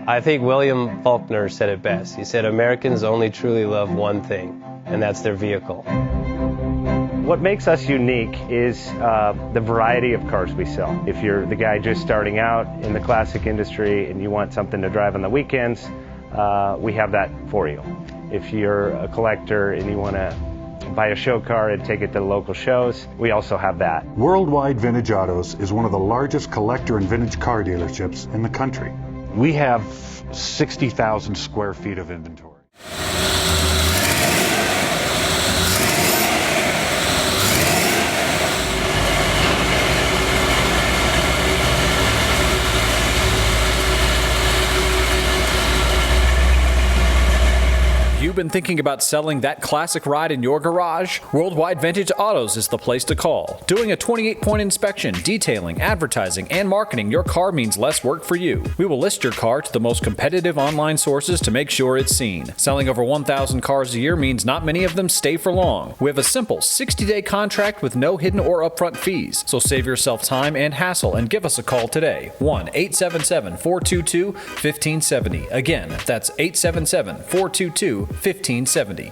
I think William Faulkner said it best. He said, Americans only truly love one thing, and that's their vehicle. What makes us unique is the variety of cars we sell. If you're the guy just starting out in the classic industry and you want something to drive on the weekends, we have that for you. If you're a collector and you want to buy a show car and take it to the local shows, we also have that. Worldwide Vintage Autos is one of the largest collector and vintage car dealerships in the country. We have 60,000 square feet of inventory. You've been thinking about selling that classic ride in your garage? Worldwide Vintage Autos is the place to call. Doing a 28-point inspection, detailing, advertising, and marketing your car means less work for you. We will list your car to the most competitive online sources to make sure it's seen. Selling over 1,000 cars a year means not many of them stay for long. We have a simple 60-day contract with no hidden or upfront fees. So save yourself time and hassle and give us a call today. 1-877-422-1570. Again, that's 877-422-1570.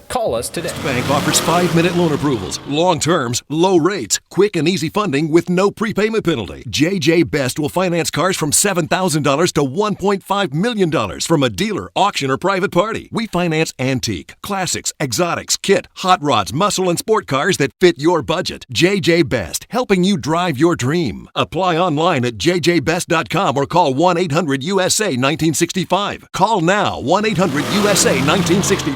Call us today. Bank offers 5-minute loan approvals, long terms, low rates, quick and easy funding with no prepayment penalty. JJ Best will finance cars from $7,000 to $1.5 million from a dealer, auction, or private party. We finance antique, classics, exotics, kit, hot rods, muscle, and sport cars that fit your budget. JJ Best, helping you drive your dream. Apply online at jjbest.com or call 1-800-USA-1965. Call now, 1-800-USA-1965.